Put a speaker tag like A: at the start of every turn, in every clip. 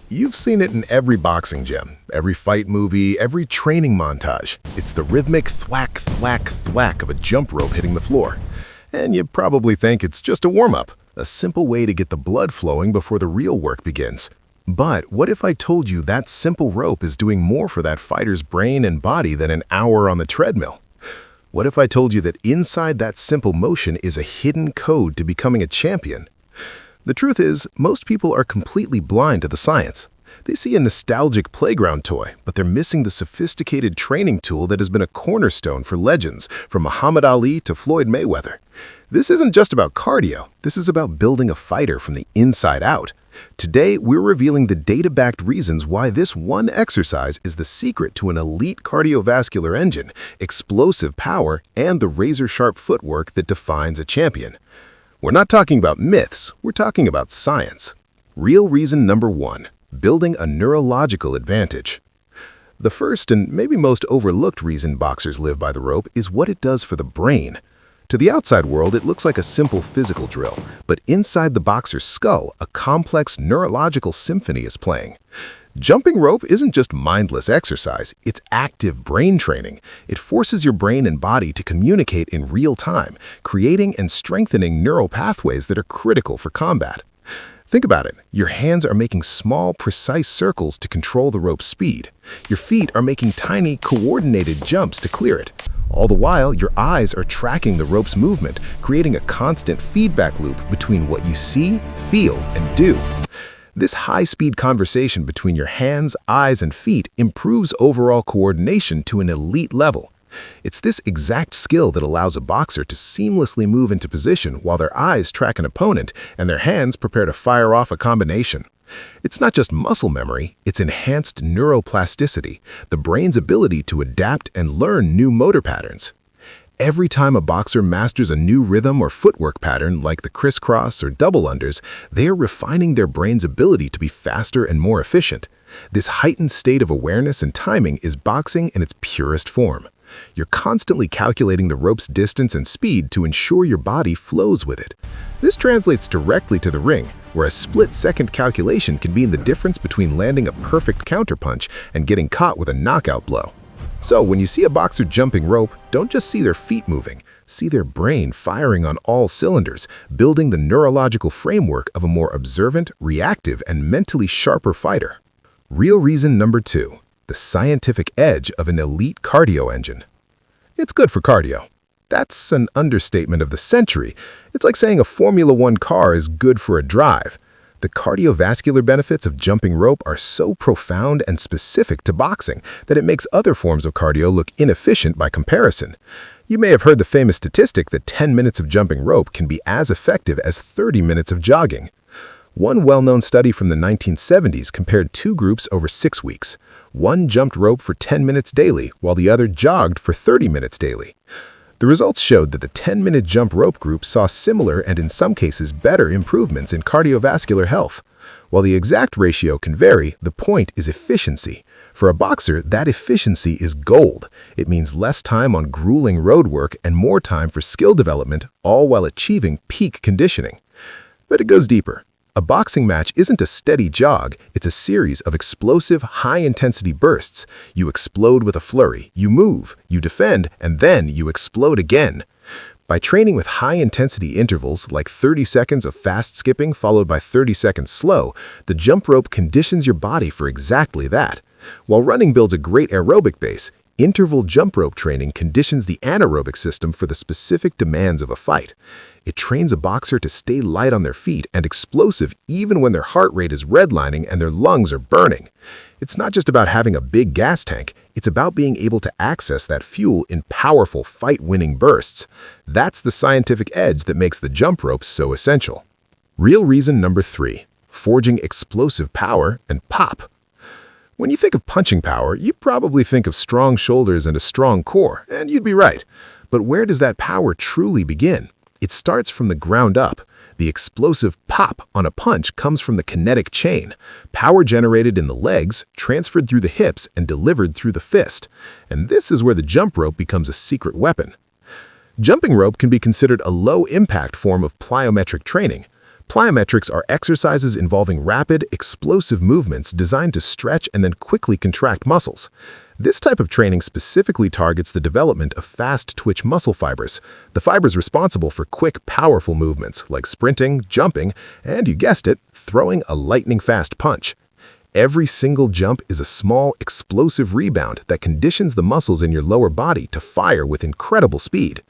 A: You've seen it in every boxing gym, every fight movie, every training montage. It's the rhythmic thwack-thwack-thwack of a jump rope hitting the floor. And you probably think it's just a warm-up, a simple way to get the blood flowing before the real work begins. But what if I told you that simple rope is doing more for that fighter's brain and body than an hour on the treadmill? What if I told you that inside that simple motion is a hidden code to becoming a champion? The truth is, most people are completely blind to the science. They see a nostalgic playground toy, but they're missing the sophisticated training tool that has been a cornerstone for legends, from Muhammad Ali to Floyd Mayweather. This isn't just about cardio. This is about building a fighter from the inside out. Today, we're revealing the data-backed reasons why this one exercise is the secret to an elite cardiovascular engine, explosive power, and the razor-sharp footwork that defines a champion. We're not talking about myths, we're talking about science. Real reason number 1, building a neurological advantage. The first and maybe most overlooked reason boxers live by the rope is what it does for the brain. To the outside world, it looks like a simple physical drill, but inside the boxer's skull, a complex neurological symphony is playing. Jumping rope isn't just mindless exercise, it's active brain training. It forces your brain and body to communicate in real time, creating and strengthening neural pathways that are critical for combat. Think about it. Your hands are making small, precise circles to control the rope's speed. Your feet are making tiny, coordinated jumps to clear it. All the while, your eyes are tracking the rope's movement, creating a constant feedback loop between what you see, feel, and do. This high-speed conversation between your hands, eyes, and feet improves overall coordination to an elite level. It's this exact skill that allows a boxer to seamlessly move into position while their eyes track an opponent and their hands prepare to fire off a combination. It's not just muscle memory, it's enhanced neuroplasticity, the brain's ability to adapt and learn new motor patterns. Every time a boxer masters a new rhythm or footwork pattern like the crisscross or double unders, they are refining their brain's ability to be faster and more efficient. This heightened state of awareness and timing is boxing in its purest form. You're constantly calculating the rope's distance and speed to ensure your body flows with it. This translates directly to the ring, where a split-second calculation can mean the difference between landing a perfect counterpunch and getting caught with a knockout blow. So when you see a boxer jumping rope, don't just see their feet moving, see their brain firing on all cylinders, building the neurological framework of a more observant, reactive, and mentally sharper fighter. Real reason number 2, the scientific edge of an elite cardio engine. It's good for cardio. That's an understatement of the century. It's like saying a Formula One car is good for a drive. The cardiovascular benefits of jumping rope are so profound and specific to boxing that it makes other forms of cardio look inefficient by comparison. You may have heard the famous statistic that 10 minutes of jumping rope can be as effective as 30 minutes of jogging. One well-known study from the 1970s compared 2 groups over 6 weeks. One jumped rope for 10 minutes daily, while the other jogged for 30 minutes daily. The results showed that the 10-minute jump rope group saw similar and in some cases better improvements in cardiovascular health. While the exact ratio can vary, the point is efficiency. For a boxer, that efficiency is gold. It means less time on grueling road work and more time for skill development, all while achieving peak conditioning. But it goes deeper. A boxing match isn't a steady jog, it's a series of explosive, high-intensity bursts. You explode with a flurry, you move, you defend, and then you explode again. By training with high-intensity intervals like 30 seconds of fast skipping followed by 30 seconds slow, the jump rope conditions your body for exactly that. While running builds a great aerobic base, interval jump rope training conditions the anaerobic system for the specific demands of a fight. It trains a boxer to stay light on their feet and explosive even when their heart rate is redlining and their lungs are burning. It's not just about having a big gas tank, it's about being able to access that fuel in powerful fight-winning bursts. That's the scientific edge that makes the jump rope so essential. Real reason number 3, forging explosive power and pop. When you think of punching power, you probably think of strong shoulders and a strong core, and you'd be right. But where does that power truly begin? It starts from the ground up. The explosive pop on a punch comes from the kinetic chain, power generated in the legs, transferred through the hips, and delivered through the fist. And this is where the jump rope becomes a secret weapon. Jumping rope can be considered a low-impact form of plyometric training. Plyometrics are exercises involving rapid, explosive movements designed to stretch and then quickly contract muscles. This type of training specifically targets the development of fast-twitch muscle fibers, the fibers responsible for quick, powerful movements like sprinting, jumping, and, you guessed it, throwing a lightning-fast punch. Every single jump is a small, explosive rebound that conditions the muscles in your lower body to fire with incredible speed.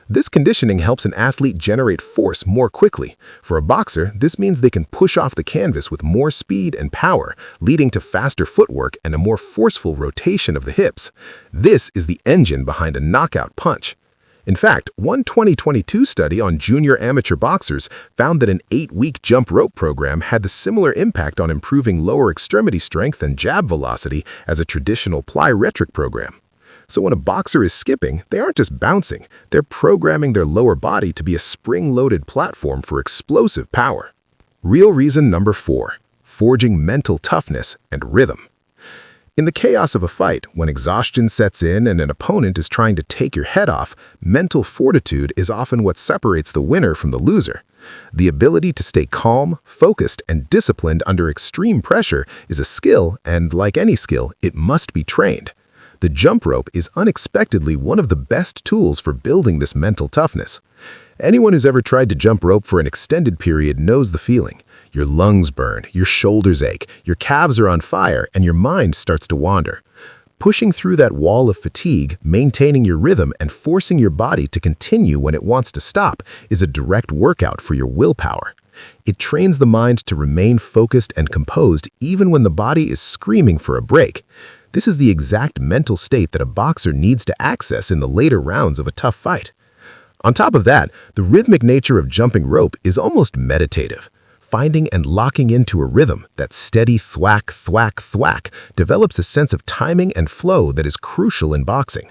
A: This conditioning helps an athlete generate force more quickly. For a boxer, this means they can push off the canvas with more speed and power, leading to faster footwork and a more forceful rotation of the hips. This is the engine behind a knockout punch. In fact, one 2022 study on junior amateur boxers found that an 8-week jump rope program had the similar impact on improving lower extremity strength and jab velocity as a traditional plyometric program. So when a boxer is skipping, they aren't just bouncing, they're programming their lower body to be a spring-loaded platform for explosive power. Real reason number 4, forging mental toughness and rhythm. In the chaos of a fight, when exhaustion sets in and an opponent is trying to take your head off, mental fortitude is often what separates the winner from the loser. The ability to stay calm, focused, and disciplined under extreme pressure is a skill, and like any skill, it must be trained. The jump rope is unexpectedly one of the best tools for building this mental toughness. Anyone who's ever tried to jump rope for an extended period knows the feeling. Your lungs burn, your shoulders ache, your calves are on fire, and your mind starts to wander. Pushing through that wall of fatigue, maintaining your rhythm, and forcing your body to continue when it wants to stop is a direct workout for your willpower. It trains the mind to remain focused and composed even when the body is screaming for a break. This is the exact mental state that a boxer needs to access in the later rounds of a tough fight. On top of that, the rhythmic nature of jumping rope is almost meditative. Finding and locking into a rhythm, that steady thwack-thwack-thwack, develops a sense of timing and flow that is crucial in boxing.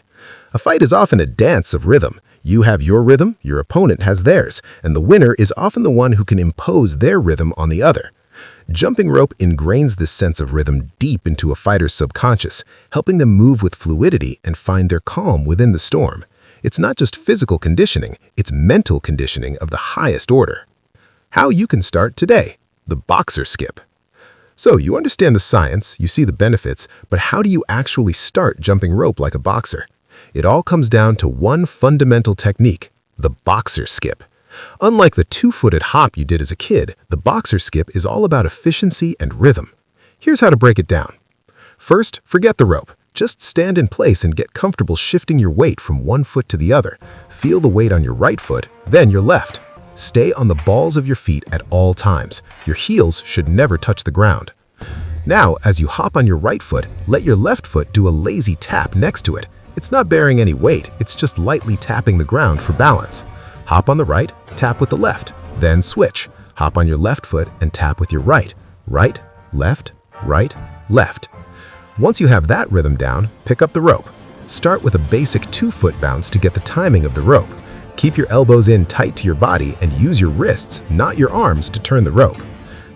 A: A fight is often a dance of rhythm. You have your rhythm, your opponent has theirs, and the winner is often the one who can impose their rhythm on the other. Jumping rope ingrains this sense of rhythm deep into a fighter's subconscious, helping them move with fluidity and find their calm within the storm. It's not just physical conditioning, it's mental conditioning of the highest order. How you can start today: the boxer skip. So you understand the science, you see the benefits, but how do you actually start jumping rope like a boxer? It all comes down to one fundamental technique: the boxer skip. Unlike the two-footed hop you did as a kid, the boxer skip is all about efficiency and rhythm. Here's how to break it down. First, forget the rope. Just stand in place and get comfortable shifting your weight from one foot to the other. Feel the weight on your right foot, then your left. Stay on the balls of your feet at all times. Your heels should never touch the ground. Now, as you hop on your right foot, let your left foot do a lazy tap next to it. It's not bearing any weight, it's just lightly tapping the ground for balance. Hop on the right, tap with the left, then switch. Hop on your left foot and tap with your right. Right, left, right, left. Once you have that rhythm down, pick up the rope. Start with a basic 2-foot bounce to get the timing of the rope. Keep your elbows in tight to your body and use your wrists, not your arms, to turn the rope.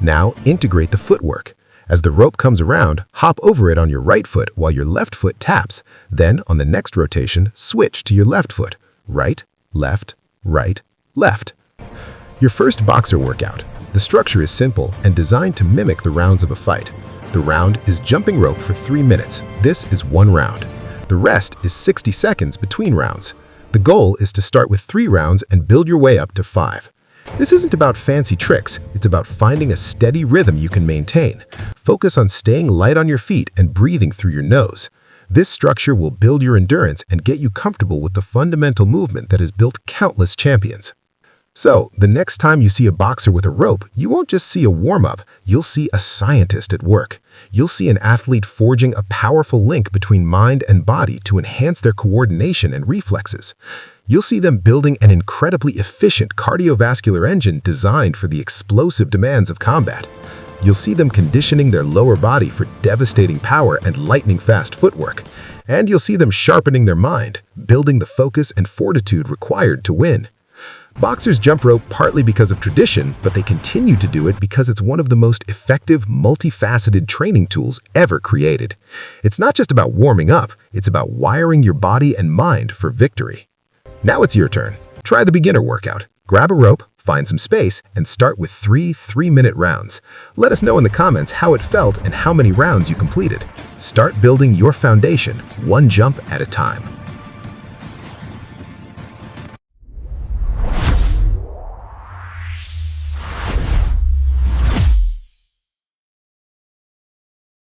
A: Now, integrate the footwork. As the rope comes around, hop over it on your right foot while your left foot taps. Then, on the next rotation, switch to your left foot. Right, left, right, left. Your first boxer workout. The structure is simple and designed to mimic the rounds of a fight. The round is jumping rope for 3 minutes. This is one round. The rest is 60 seconds between rounds. The goal is to start with 3 rounds and build your way up to 5. This isn't about fancy tricks, it's about finding a steady rhythm you can maintain. Focus on staying light on your feet and breathing through your nose. This structure will build your endurance and get you comfortable with the fundamental movement that has built countless champions. So, the next time you see a boxer with a rope, you won't just see a warm-up, you'll see a scientist at work. You'll see an athlete forging a powerful link between mind and body to enhance their coordination and reflexes. You'll see them building an incredibly efficient cardiovascular engine designed for the explosive demands of combat. You'll see them conditioning their lower body for devastating power and lightning-fast footwork. And you'll see them sharpening their mind, building the focus and fortitude required to win. Boxers jump rope partly because of tradition, but they continue to do it because it's one of the most effective, multifaceted training tools ever created. It's not just about warming up, it's about wiring your body and mind for victory. Now it's your turn. Try the beginner workout. Grab a rope,
B: Find some space and start with 3 3-minute rounds. Let us know in the comments how it felt and how many rounds you completed. Start building your foundation, one jump at a time.